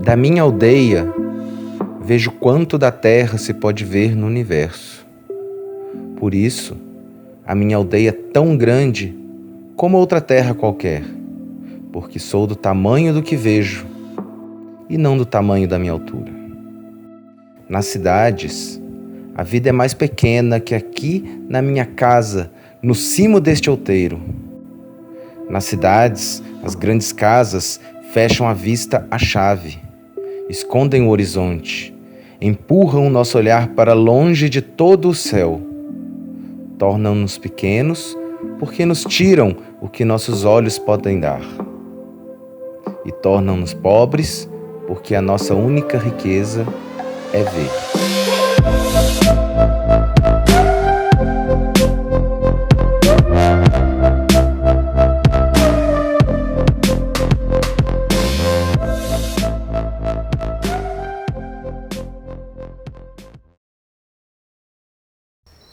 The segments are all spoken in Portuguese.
Da minha aldeia, vejo quanto da terra se pode ver no universo. Por isso, a minha aldeia é tão grande como outra terra qualquer, porque sou do tamanho do que vejo e não do tamanho da minha altura. Nas cidades, a vida é mais pequena que aqui na minha casa, no cimo deste outeiro. Nas cidades, as grandes casas fecham a vista à chave, escondem o horizonte, empurram o nosso olhar para longe de todo o céu. Tornam-nos pequenos porque nos tiram o que nossos olhos podem dar. E tornam-nos pobres porque a nossa única riqueza é ver.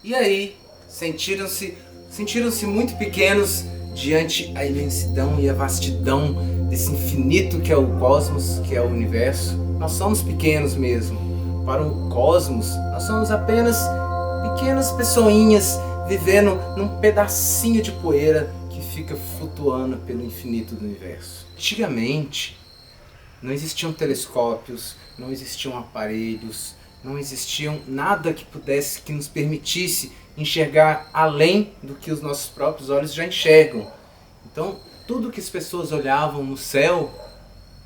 E aí, sentiram-se muito pequenos diante a imensidão e a vastidão desse infinito que é o cosmos, que é o universo. Nós somos pequenos mesmo. Para o cosmos, nós somos apenas pequenas pessoinhas vivendo num pedacinho de poeira que fica flutuando pelo infinito do universo. Antigamente, não existiam telescópios, não existiam aparelhos, não existiam nada que nos permitisse enxergar além do que os nossos próprios olhos já enxergam. Então, tudo que as pessoas olhavam no céu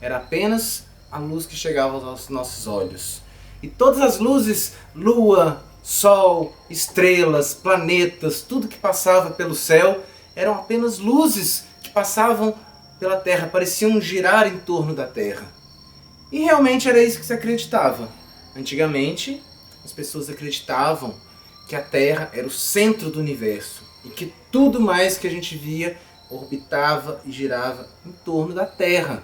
era apenas a luz que chegava aos nossos olhos. E todas as luzes, lua, sol, estrelas, planetas, tudo que passava pelo céu, eram apenas luzes que passavam pela Terra, pareciam girar em torno da Terra. E realmente era isso que se acreditava. Antigamente, as pessoas acreditavam que a Terra era o centro do universo e que tudo mais que a gente via orbitava e girava em torno da Terra.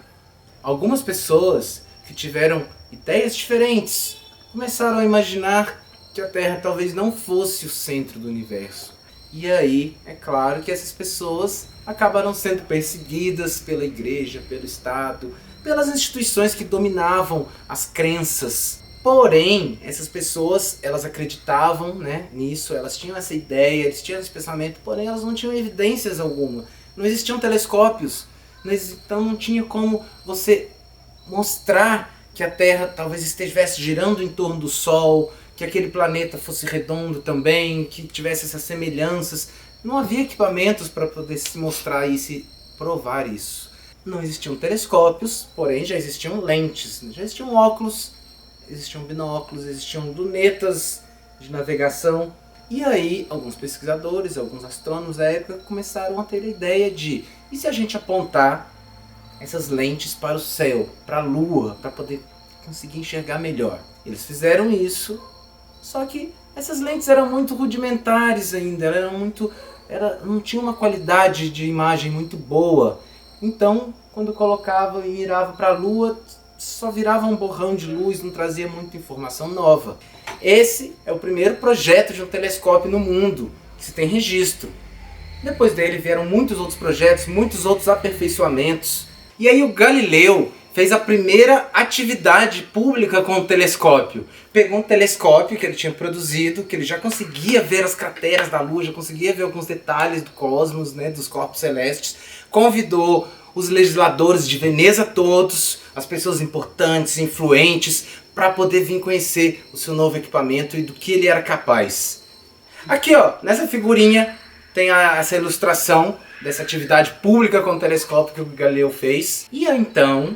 Algumas pessoas que tiveram ideias diferentes começaram a imaginar que a Terra talvez não fosse o centro do universo. E aí, é claro que essas pessoas acabaram sendo perseguidas pela igreja, pelo Estado, pelas instituições que dominavam as crenças. Porém, essas pessoas, elas acreditavam, nisso, elas tinham essa ideia, eles tinham esse pensamento, porém elas não tinham evidências alguma. Não existiam telescópios, então não tinha como você mostrar que a Terra talvez estivesse girando em torno do Sol, que aquele planeta fosse redondo também, que tivesse essas semelhanças. Não havia equipamentos para poder se mostrar e se provar isso. Não existiam telescópios, porém já existiam lentes, já existiam óculos, existiam binóculos, existiam lunetas de navegação. E aí, alguns pesquisadores, alguns astrônomos da época começaram a ter a ideia de: e se a gente apontar essas lentes para o céu, para a Lua, para poder conseguir enxergar melhor? Eles fizeram isso, só que essas lentes eram muito rudimentares ainda, não tinha uma qualidade de imagem muito boa. Então, quando colocava e mirava para a Lua, só virava um borrão de luz, não trazia muita informação nova. Esse é o primeiro projeto de um telescópio no mundo que se tem registro. Depois dele vieram muitos outros projetos, muitos outros aperfeiçoamentos. E aí o Galileu fez a primeira atividade pública com o telescópio. Pegou um telescópio que ele tinha produzido, que ele já conseguia ver as crateras da Lua, já conseguia ver alguns detalhes do cosmos, dos corpos celestes. Convidou os legisladores de Veneza todos, as pessoas importantes, influentes, para poder vir conhecer o seu novo equipamento e do que ele era capaz. Aqui, nessa figurinha, tem essa ilustração dessa atividade pública com o telescópio que o Galileu fez. E então,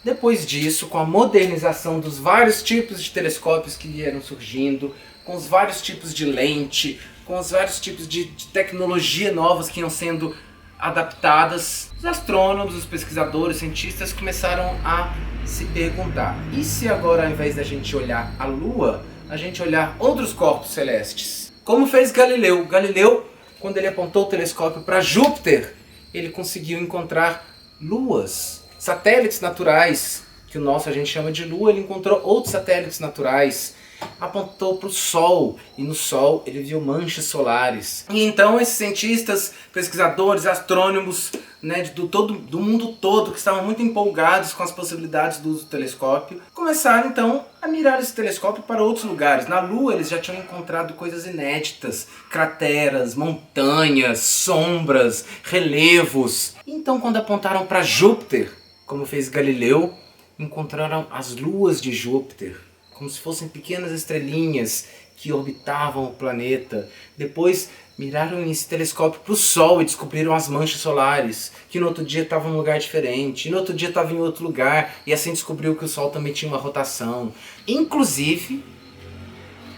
depois disso, com a modernização dos vários tipos de telescópios que vieram surgindo, com os vários tipos de lente, com os vários tipos de tecnologia novas que iam sendo adaptadas, os astrônomos, os pesquisadores, os cientistas começaram a se perguntar: e se agora, ao invés da gente olhar a Lua, a gente olhar outros corpos celestes? Como fez Galileu. Galileu, quando ele apontou o telescópio para Júpiter, ele conseguiu encontrar luas, satélites naturais, que o nosso a gente chama de Lua. Ele encontrou outros satélites naturais. apontou para o Sol, e no Sol ele viu manchas solares. E então esses cientistas, pesquisadores, astrônomos, né, do mundo todo, que estavam muito empolgados com as possibilidades do uso do telescópio, começaram então a mirar esse telescópio para outros lugares. Na Lua eles já tinham encontrado coisas inéditas, crateras, montanhas, sombras, relevos. Então quando apontaram para Júpiter, como fez Galileu, encontraram as luas de Júpiter, como se fossem pequenas estrelinhas que orbitavam o planeta. Depois miraram esse telescópio para o Sol e descobriram as manchas solares, que no outro dia estavam em um lugar diferente, e no outro dia estava em outro lugar, e assim descobriu que o Sol também tinha uma rotação. Inclusive,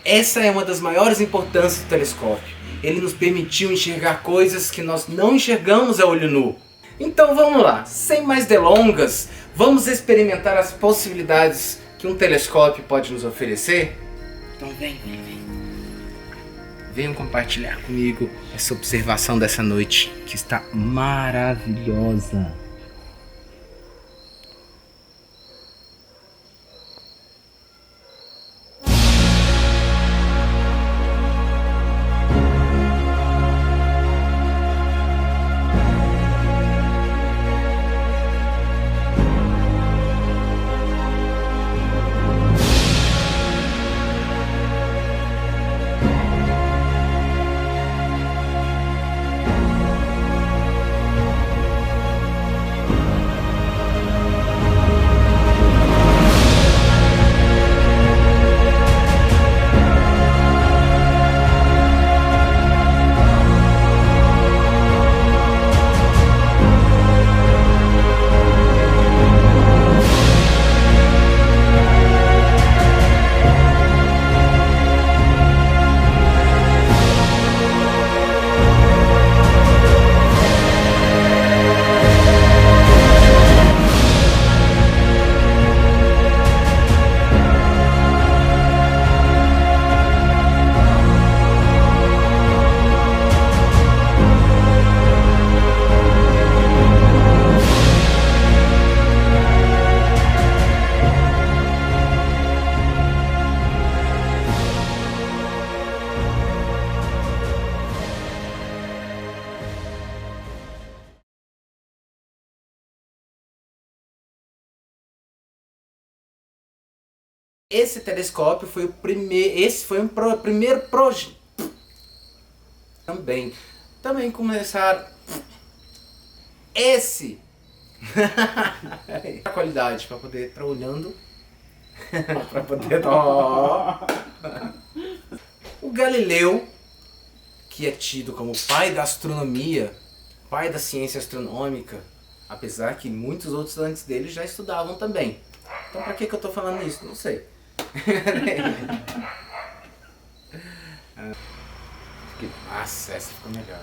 essa é uma das maiores importâncias do telescópio. Ele nos permitiu enxergar coisas que nós não enxergamos a olho nu. Então vamos lá, sem mais delongas, vamos experimentar as possibilidades que um telescópio pode nos oferecer? Então vem. Venham compartilhar comigo essa observação dessa noite que está maravilhosa. Esse telescópio foi o primeiro, primeiro projeto. Também começaram esse a qualidade para poder estar olhando para poder o Galileu, que é tido como pai da astronomia, pai da ciência astronômica, apesar que muitos outros antes dele já estudavam também. Então para que eu estou falando isso? Não sei. Nossa, essa ficou melhor.